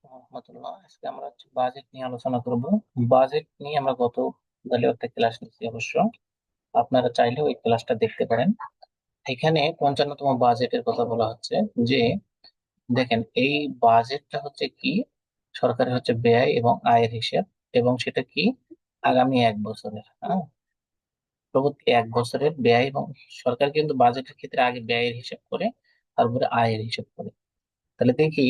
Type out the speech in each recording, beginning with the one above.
আলাইকুম রহমতুল্লাহ। আজকে আমরা বাজেট নিয়ে আলোচনা করব। বাজেট নিয়ে আমরা গতকালও একটা ক্লাস নিচ্ছি, অবশ্য আপনারা চাইলে ওই ক্লাসটা দেখতে পারেন। এখানে 55তম বাজেটের কথা বলা হচ্ছে। যে দেখেন, এই বাজেটটা হচ্ছে কি, সরকারের হচ্ছে ব্যয় এবং আয়ের হিসাব, এবং সেটা কি আগামী 1 বছরের, হ্যাঁ, পরবর্তী 1 বছরের ব্যয়। এবং সরকার কিন্তু বাজেটের ক্ষেত্রে আগে ব্যয়ের হিসাব করে, তারপরে আয়ের হিসাব করে। তাহলে দেখি,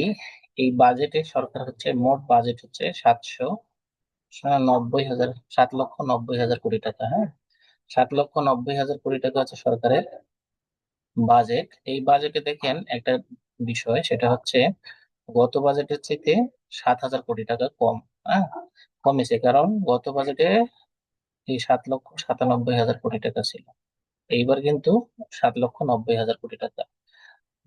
এই বাজেটে সরকার হচ্ছে মোট বাজেট হচ্ছে 790,000, 7,90,000 কোটি টাকা, হ্যাঁ। 7,90,000 কোটি টাকা হচ্ছে সরকারের বাজেট। এই বাজেটে দেখেন একটা বিষয়, সেটা হচ্ছে গত বাজেটের চাইতে 7,000 কোটি টাকা কম, হ্যাঁ, কমেছে। কারণ গত বাজেটে এই 7,97,000 কোটি টাকা ছিল, এইবার কিন্তু 7,90,000 কোটি টাকা।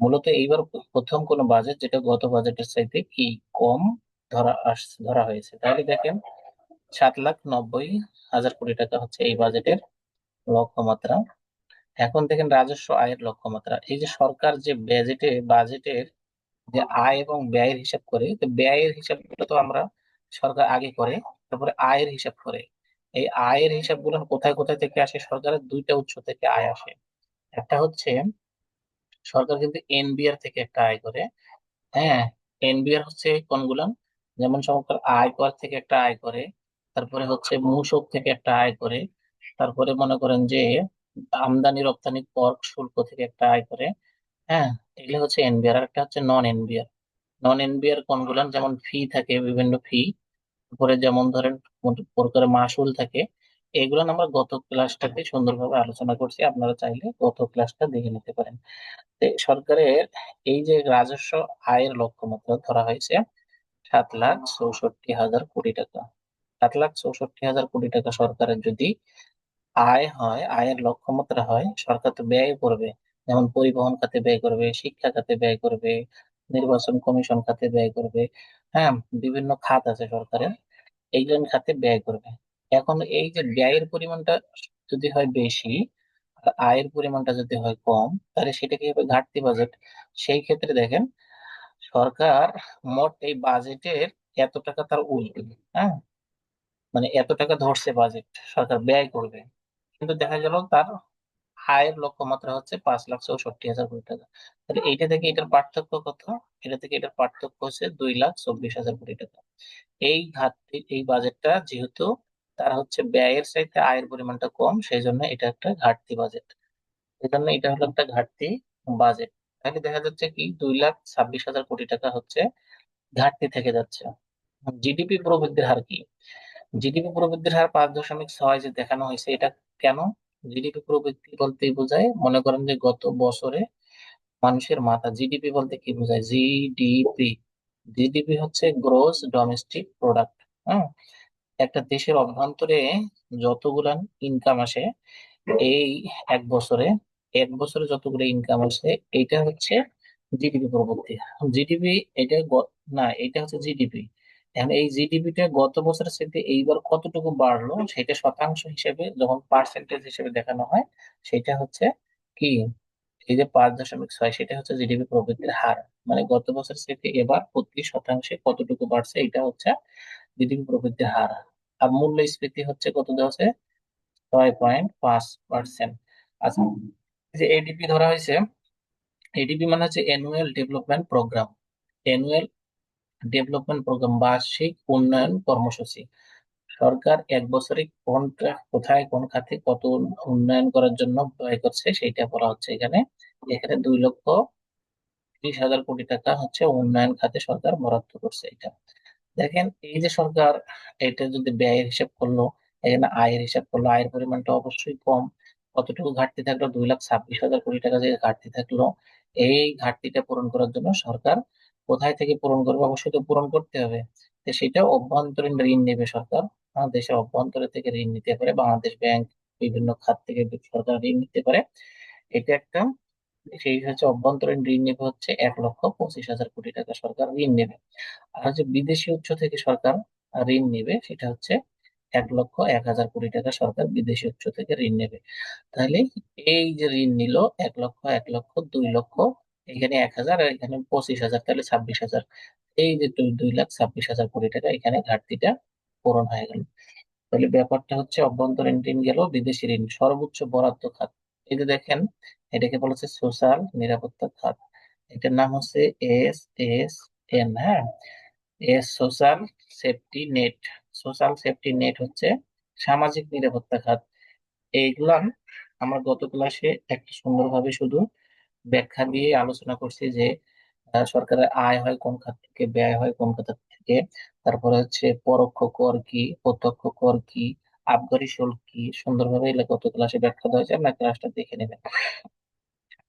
মূলত এইবার প্রথম কোন বাজেট যেটা গত বাজেটের চাইতে কি কম ধরা হয়েছে। তাহলে দেখেন, 7,90,000 কোটি টাকা হচ্ছে এই বাজেটের লক্ষ্যমাত্রা। এখন দেখেন রাজস্ব আয়ের লক্ষ্যমাত্রা। এই যে সরকার যে বাজেটের যে আয় এবং ব্যয়ের হিসাব করে, তো ব্যয়ের হিসাবটা তো আমরা সরকার আগে করে, তারপরে আয়ের হিসাব করে। এই আয়ের হিসাবগুলো কোথায় কোথায় থেকে আসে? সরকারের দুইটা উৎস থেকে আয় আসে। একটা হচ্ছে, সরকার কিন্তু এনবিআর থেকে একটা আয় করে, হ্যাঁ। এনবিআর হচ্ছে কোনগুলা? যেমন সরকার আয়কর থেকে একটা আয় করে, তারপরে হচ্ছে মূসক থেকে একটা আয় করে, তারপরে মনে করেন যে আমদানি রপ্তানি কর শুল্ক থেকে একটা আয় করে, হ্যাঁ। এগুলো হচ্ছে এনবিআর। আর একটা হচ্ছে নন এনবিআর। নন এনবিআর কোনগুলা? যেমন ফি থাকে, বিভিন্ন ফি, তারপরে যেমন ধরেন প্রকারের মাসুল থাকে। এগুলো আমরা গত ক্লাসটাতে সুন্দরভাবে আলোচনা করছি, আপনারা চাইলে গত ক্লাসটা দেখে নিতে পারেন। সরকারের এই যে রাজস্ব আয়ের লক্ষ্যমাত্রা ধরা হয়েছে 7,64,000 কোটি টাকা। 7,64,000 কোটি টাকা সরকারের যদি আয় হয়, আয়ের লক্ষ্যমাত্রা হয়, সরকার তো ব্যয় করবে। যেমন পরিবহন খাতে ব্যয় করবে, শিক্ষা খাতে ব্যয় করবে, নির্বাচন কমিশন খাতে ব্যয় করবে, হ্যাঁ, বিভিন্ন খাত আছে সরকারের, এইগুলো খাতে ব্যয় করবে। এখন এই যে ব্যয়ের পরিমাণটা যদি হয় বেশি, আর আয়ের পরিমাণটা যদি হয় কম, তাহলে সেটা কি হবে? ঘাটতি বাজেট। সেই ক্ষেত্রে দেখেন, সরকার মোট এই বাজেটের এত টাকা তার উঠবে, হ্যাঁ, মানে এত টাকা ধরছে বাজেট সরকার ব্যয় করবে, কিন্তু দেখা গেল তার আয়ের লক্ষ্যমাত্রা হচ্ছে 5,64,000 কোটি টাকা। তাহলে এইটা থেকে এটার পার্থক্য কত? এটা থেকে এটার পার্থক্য হচ্ছে 2,24,000 কোটি টাকা। এই ঘাটতি, এই বাজেটটা যেহেতু তার হচ্ছে ব্যয়ের চাইতে আয়ের পরিমাণটা কম, সেই জন্য এটা একটা ঘাটতি বাজেট। এই জন্য এটা হলো একটা ঘাটতি বাজেট। তাহলে দেখা যাচ্ছে কি, 2,26,000 কোটি টাকা হচ্ছে ঘাটতি থেকে যাচ্ছে। জিডিপি প্রবৃদ্ধির হার কি? জিডিপি প্রবৃদ্ধির হার 5.6 যে দেখানো হয়েছে, এটা কেন? জিডিপি প্রবৃদ্ধি বলতে বোঝায়, মনে করেন যে গত বছরে মানুষের মাথা, জিডিপি বলতে কি বোঝায়? জিডিপি, জিডিপি হচ্ছে গ্রোস ডোমেস্টিক প্রোডাক্ট, হ্যাঁ। একটা দেশের অভ্যন্তরে যতগুলা ইনকাম আসে, এই এক বছরে, এক বছরে যতগুলো ইনকাম আসে, এইটা হচ্ছে জিডিপি প্রবৃদ্ধি। জিডিপি, এটা না, এটা হচ্ছে জিডিপি। এখন এই জিডিপিটা গত বছরের সাথে এইবার কতটুকু বাড়লো, সেটা শতাংশ হিসেবে যখন পার্সেন্টেজ হিসেবে দেখানো হয়, সেটা হচ্ছে কি, এই যে 5.6, সেটা হচ্ছে জিডিপি প্রবৃদ্ধির হার। মানে গত বছর থেকে এবার প্রতি শতাংশে কতটুকু বাড়ছে, এটা হচ্ছে জিডিপি প্রবৃদ্ধির হার। আর মূল্যস্ফীতি হচ্ছে কত দেওয়া আছে? 6.5%। আচ্ছা, এই যে এডিপি ধরা হয়েছে, এডিপি মানে হচ্ছে annual development programme. Annual development programme, বার্ষিক উন্নয়ন কর্মসূচি। সরকার এক বছরে কোনটা, কোথায়, কোন খাতে কত উন্নয়ন করার জন্য ব্যয় করছে, সেইটা বলা হচ্ছে এখানে। এখানে 2,30,000 কোটি টাকা হচ্ছে উন্নয়ন খাতে সরকার বরাদ্দ করছে। এটা দেখেন, এই যে সরকার এটা যদি ব্যয়ের হিসাব করলো, এখানে আয়ের হিসাব করলো, আয়ের পরিমাণটা অবশ্যই কম। কতটুকু ঘাটতি থাকলো? 2,26,000 কোটি টাকা যে ঘাটতি থাকলো, এই ঘাটতিটা পূরণ করার জন্য সরকার কোথায় থেকে পূরণ করবে? অবশ্যই তো পূরণ করতে হবে। তো সেটা অভ্যন্তরীণ ঋণ নেবে সরকার। দেশের অভ্যন্তরে থেকে ঋণ নিতে পারে, বাংলাদেশ ব্যাংক, বিভিন্ন খাত থেকে সরকার ঋণ নিতে পারে। এটা একটা, সেই হচ্ছে অভ্যন্তরীণ ঋণ নেবে হচ্ছে 1,25,000 কোটি টাকা সরকার ঋণ নেবে। আর হচ্ছে বিদেশি উৎস থেকে সরকার ঋণ নেবে, সেটা হচ্ছে 1,01,000 কোটি টাকা সরকার বিদেশি উৎস থেকে ঋণ নেবে। তাহলে এই যে ঋণ নিল 1 লক্ষ, 1 লক্ষ, 2 লক্ষ, এখানে 1,000 আর এখানে 25,000, তাহলে 26,000। এই যে 2,26,000 কোটি টাকা এখানে ঘাটতিটা পূরণ হয়ে গেল। তাহলে ব্যাপারটা হচ্ছে অভ্যন্তরীণ ঋণ গেল, বিদেশি ঋণ সর্বোচ্চ বরাদ্দ খাত। এই যে দেখেন, এটাকে বলেছে সোশ্যাল নিরাপত্তা খাত। এটার নাম হচ্ছে SSN। হ্যাঁ, social safety net. Social safety net হচ্ছে সামাজিক নিরাপত্তা খাত। এইগুলা আমরা গত ক্লাসে একটা সুন্দরভাবে শুধু ব্যাখ্যা দিয়ে আলোচনা করছি যে সরকারের আয় হয় কোন খাত থেকে, ব্যয় হয় কোন খাত থেকে, তারপরে হচ্ছে পরোক্ষ কর কি, প্রত্যক্ষ কর কি, আবগারি শুল্ক কি, সুন্দরভাবে এগুলো গত ক্লাসে ব্যাখ্যা দেওয়া হয়েছে, আপনার ক্লাসটা দেখে নেবেন।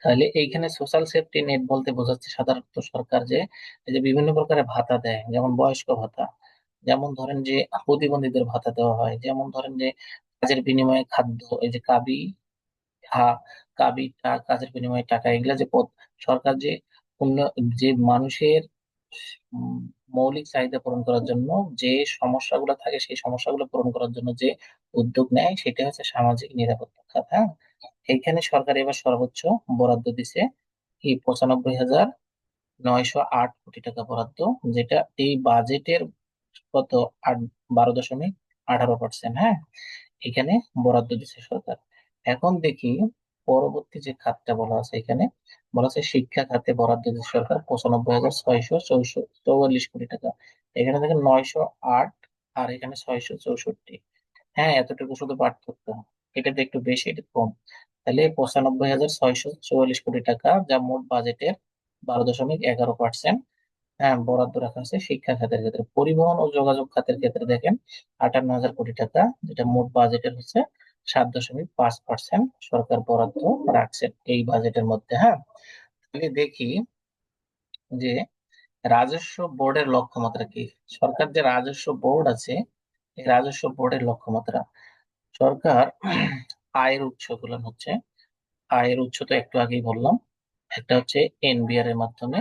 তাহলে এইখানে সোশ্যাল সেফটি নেট বলতে বোঝাচ্ছে সাধারণত সরকার যে এই যে বিভিন্ন প্রকারের ভাতা দেয়, যেমন বয়স্ক ভাতা, যেমন ধরেন যে প্রতিবন্ধীদের ভাতা দেওয়া হয়, যেমন ধরেন যে কাজের বিনিময়ে খাদ্য, এই যে হা কাজের বিনিময়ে টাকা, এগুলা যে সরকার যে যে মানুষের উম, মৌলিক চাহিদা পূরণ করার জন্য যে সমস্যাগুলো থাকে, সেই সমস্যাগুলো পূরণ করার জন্য যে উদ্যোগ নেয়, সেটা হচ্ছে সামাজিক নিরাপত্তা খাত। হ্যাঁ, এইখানে সরকার এবার সর্বোচ্চ বরাদ্দ দিছে কি 95,908 কোটি টাকা বরাদ্দ, যেটা এই বাজেটের কত 12.18%। হ্যাঁ, এখানে বরাদ্দ দিচ্ছে সরকার। এখন দেখি পরবর্তী যে খাতটা বলা আছে, এখানে বলা আছে শিক্ষা খাতে বরাদ্দ দিচ্ছে সরকার 95,644 কোটি টাকা। এখানে দেখেন 908, আর এখানে 664। হ্যাঁ, এতটুকু শুধু পার্থক্য, এটাতে একটু বেশি, এটা কম। তাহলে 95,644 কোটি টাকা, যা মোট বাজেটের 12.11%। হ্যাঁ, বরাদ্দ রাখা আছে শিক্ষা খাতের ক্ষেত্রে। পরিবহন ও যোগাযোগ খাতের ক্ষেত্রে দেখেন 58,000 কোটি টাকা, যেটা মোট বাজেটের হচ্ছে 7.5% সরকার বরাদ্দ রাখছে এই বাজেটের মধ্যে। হ্যাঁ, তাহলে দেখি যে রাজস্ব বোর্ডের লক্ষ্যমাত্রা কি। সরকার যে রাজস্ব বোর্ড আছে, এই রাজস্ব বোর্ডের লক্ষ্যমাত্রা, সরকার আয়ের উৎসগুলো হচ্ছে, আয়ের উৎস তো একটু আগেই বললাম, একটা হচ্ছে এনবিআর এর মাধ্যমে,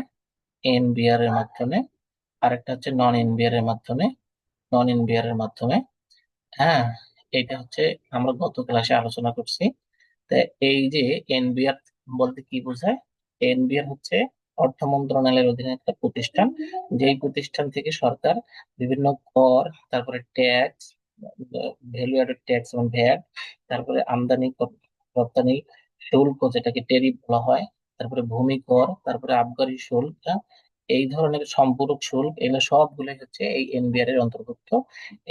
এনবিআর এর মাধ্যমে, আরেকটা হচ্ছে নন এনবিআর এর মাধ্যমে। হ্যাঁ, এটা হচ্ছে আমরা গত ক্লাসে আলোচনা করছি। তা এই যে এনবিআর বলতে কি বোঝায়, এনবিআর হচ্ছে অর্থ মন্ত্রণালয়ের অধীনে একটা প্রতিষ্ঠান, যেই প্রতিষ্ঠান থেকে সরকার বিভিন্ন কর, তারপরে ট্যাক্স, ভ্যালু অ্যাডেড ট্যাক্স এবং ভ্যাট, তারপরে আমদানি রপ্তানি শুল্ক যেটাকে টেরিফ বলা হয়, তারপরে ভূমি কর, তারপরে আবগারি শুল্ক, এই ধরনের সম্পূরক শুল্ক, এগুলো সবগুলো হচ্ছে এই এনবিআর এর অন্তর্ভুক্ত।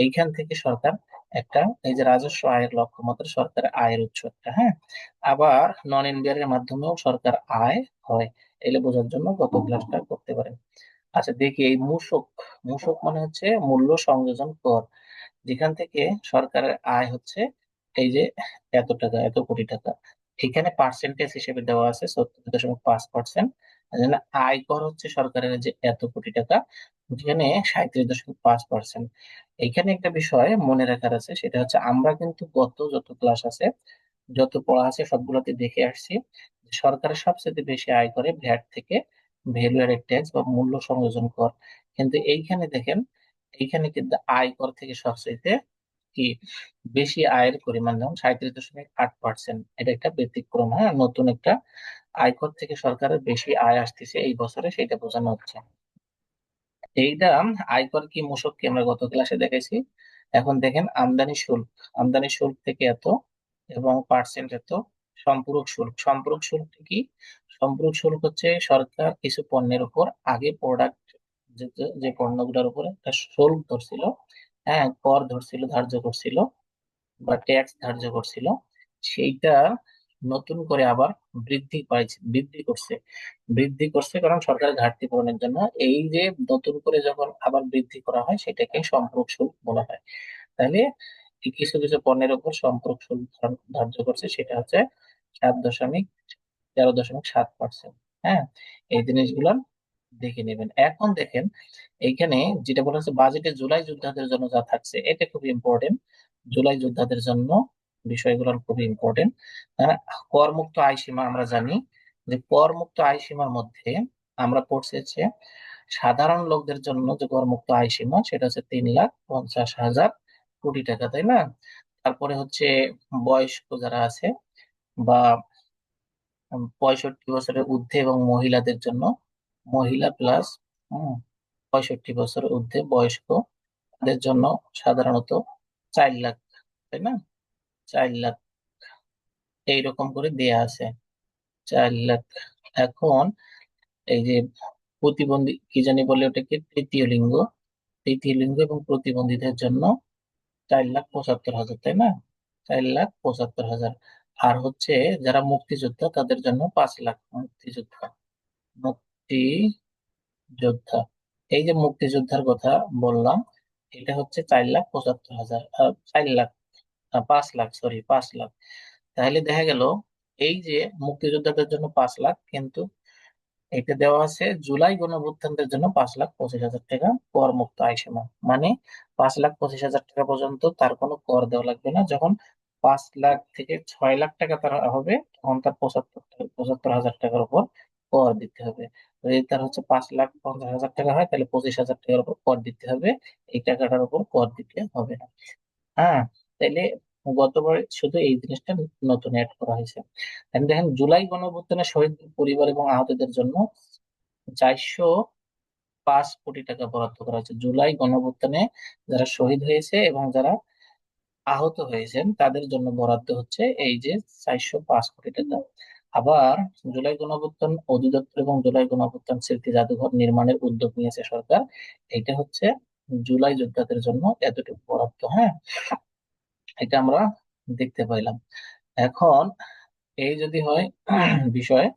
এইখান থেকে সরকার একটা, এই যে রাজস্ব আয়ের লক্ষ্যমাত্রা, সরকারের আয়ের উৎস একটা। হ্যাঁ, আবার নন এনবিআর এর মাধ্যমেও সরকার আয় হয়, এগুলো বোঝার জন্য গত ক্লাসটা করতে পারেন। আচ্ছা দেখি এই মূসক, মূসক মানে হচ্ছে মূল্য সংযোজন কর, যেখান থেকে সরকারের আয় হচ্ছে এই যে এত টাকা, এত কোটি টাকা, এখানে পার্সেন্টেজ হিসেবে দেওয়া আছে 70.5%। আয়কর হচ্ছে সরকারের যে এত কোটি টাকা, যেখানে 37.5%। এইখানে একটা বিষয় মনে রাখার আছে, সেটা হচ্ছে আমরা কিন্তু গত যত ক্লাস আছে, যত পড়া আছে সবগুলোতে দেখে আসছি যে সরকারের সবচেয়ে বেশি আয় করে ভ্যাট থেকে, ভ্যালু অ্যাডেড ট্যাক্স বা মূল্য সংযোজন কর। কিন্তু এইখানে দেখেন, এইখানে কিন্তু আয়কর থেকে সবচেয়ে কি বেশি আয়ের পরিমাণ, যেমন 37.8%। এটা একটা ব্যতিক্রম। হ্যাঁ, নতুন একটা আয়কর থেকে সরকারের বেশি আয় আসতেছে এই বছরে, সেটা বোঝানো হচ্ছে। এইটা আয়কর কি মূসক কি আমরা গত ক্লাসে দেখাইছি। এখন দেখেন আমদানি শুল্ক, আমদানি শুল্ক থেকে এত, এবং পার্সেন্ট এত। সম্পূরক শুল্ক, সম্পূরক শুল্ক কি, সম্পূরক শুল্ক হচ্ছে সরকার কিছু পণ্যের উপর আগে প্রোডাক্ট, যে যে পণ্যগুলোর উপর একটা শুল্ক ধরছিল, হ্যাঁ কর ধরছিল, ধার্য করছিল বা ট্যাক্স ধার্য করছিল, সেইটা নতুন করে আবার বৃদ্ধি করছে কারণ সরকারের ঘাটতি পূরণের জন্য। এই যে নতুন করে যখন আবার বৃদ্ধি করা হয়, সেটাকে সম্পর্ক শুল্ক বলা হয়। তাহলে এই কিছু কিছু পণ্যের উপর সম্পর্ক শুল্ক ধার্য করছে, সেটা হচ্ছে 13.7%। হ্যাঁ, এই জিনিসগুলো দেখে নেবেন। এখন দেখেন এইখানে যেটা বলা হচ্ছে বাজেটে জুলাই যোদ্ধাদের জন্য যা থাকছে, এটা খুব ইম্পর্টেন্ট। জুলাই যোদ্ধাদের জন্য বিষয়গুলো খুবই ইম্পর্টেন্ট। করমুক্ত আয় সীমা আমরা জানি যে করমুক্ত আয় সীমার মধ্যে আমরা পড়ছে হচ্ছে সাধারণ লোকদের জন্য যে করমুক্ত আয় সীমা, সেটা হচ্ছে 3,50,000 কোটি টাকা, তাই না? তারপরে হচ্ছে বয়স্ক যারা আছে বা 65 বছরের ঊর্ধ্বে এবং মহিলাদের জন্য, মহিলা প্লাস 65 বছরের ঊর্ধ্বে বয়স্কদের জন্য সাধারণত 4 লাখ, তাই না? 4 লাখ এইরকম করে দেয়া আছে, 4 লাখ। এখন এই যে প্রতিবন্ধী কি জানি বলে ওটাকে, তৃতীয় লিঙ্গ, তৃতীয় লিঙ্গ এবং প্রতিবন্ধীদের জন্য 4,75,000, তাই না? 4,75,000। আর হচ্ছে যারা মুক্তিযোদ্ধা তাদের জন্য 5 লাখ, মুক্তিযোদ্ধা, মুক্তিযোদ্ধা, এই যে মুক্তিযোদ্ধার কথা বললাম, এটা হচ্ছে 4,75,000, 4 লাখ, 5 লাখ, সরি 5 লাখ। তাহলে দেখা গেল এই যে মুক্তিযোদ্ধাদের জন্য 5 লাখ, কিন্তু এটা দেওয়া আছে জুলাই গণঅভ্যুত্থানদের জন্য 5,25,000 টাকা কর মুক্ত আয়সীমা। মানে 5,25,000 টাকা পর্যন্ত তার কোনো কর দেওয়া লাগবে না। যখন 5 লাখ থেকে 6 লাখ টাকা তার হবে, তখন তার 75,000 টাকার উপর কর দিতে হবে। যদি তার হচ্ছে 5,50,000 টাকা হয়, তাহলে 25,000 টাকার উপর কর দিতে হবে। এই টাকাটার উপর কর দিতে হবে না। হ্যাঁ, তাইলে গতবার শুধু এই জিনিসটা নতুন অ্যাড করা হয়েছে। And দেখেন জুলাই গণঅভ্যুত্থানে শহীদ পরিবার এবং আহতদের জন্য 405 কোটি টাকা বরাদ্দ করা হয়েছে। জুলাই গণঅভ্যুত্থানে যারা শহীদ হয়েছে এবং যারা আহত হয়েছেন তাদের জন্য বরাদ্দ হচ্ছে এই যে 405 কোটি টাকা। আবার জুলাই গণঅভ্যুত্থান অধিদপ্তর এবং জুলাই গণঅভ্যুত্থান স্মৃতি জাদুঘর নির্মাণের উদ্যোগ নিয়েছে সরকার। এটা হচ্ছে জুলাই যোদ্ধাদের জন্য এতটুকু বরাদ্দ। হ্যাঁ, এটা আমরা দেখতে পাইলাম। এখন এই যদি হয় বিষয়,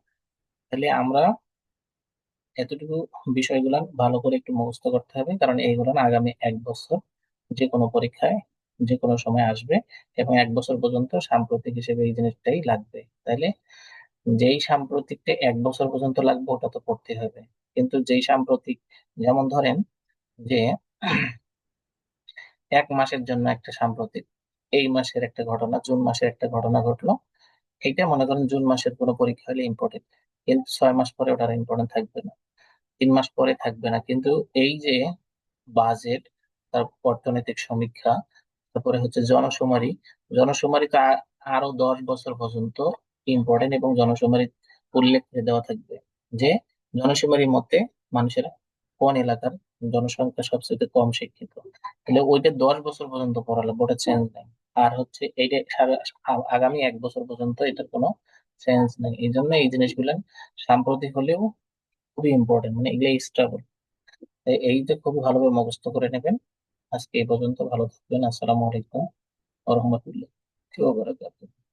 তাহলে আমরা এতটুকু বিষয়গুলো ভালো করে একটু মুখস্থ করতে হবে, কারণ এইগুলো না আগামী 1 বছর যে কোনো পরীক্ষায় যে কোনো সময় আসবে, এবং 1 বছর পর্যন্ত সাম্প্রতিক হিসেবে এই জিনিসটাই লাগবে। তাইলে যেই সাম্প্রতিকটা 1 বছর পর্যন্ত লাগবে ওটা তো পড়তে হবে, কিন্তু যেই সাম্প্রতিক, যেমন ধরেন যে 1 মাসের জন্য একটা সাম্প্রতিক, এই মাসের একটা ঘটনা, জুন মাসের একটা ঘটনা ঘটলো, এইটা মনে করেন জুন মাসের কোনো পরীক্ষা হলে ইম্পর্টেন্ট, কিন্তু 6 মাস পরে ওটা ইম্পর্টেন্ট থাকবে না, 3 মাস পরে থাকবে না। কিন্তু এই যে বাজেট, তারপর অর্থনৈতিক সমীক্ষা, তারপরে হচ্ছে জনশুমারি, জনশুমারি তো আরো 10 বছর পর্যন্ত ইম্পর্টেন্ট, এবং জনশুমারি উল্লেখ করে দেওয়া থাকবে যে জনশুমারির মতে মানুষের কোন এলাকার জনসংখ্যা সবচেয়ে কম শিক্ষিত, তাহলে ওইটা 10 বছর পর্যন্ত পড়া লাগবে, ওটা চেঞ্জ নেই। আর হচ্ছে এইটা আগামী 1 বছর পর্যন্ত এটার কোনো চেঞ্জ নেই। এই জন্য এই জিনিসগুলো সাম্প্রতিক হলেও খুবই ইম্পর্টেন্ট, মানে এগুলো এক্সট্রা। এইটা খুবই ভালোভাবে মুখস্থ করে নেবেন। আজকে এই পর্যন্ত, ভালো থাকবেন। আসসালামু আলাইকুম ওয়া রাহমাতুল্লাহি ওয়া বারাকাতুহু।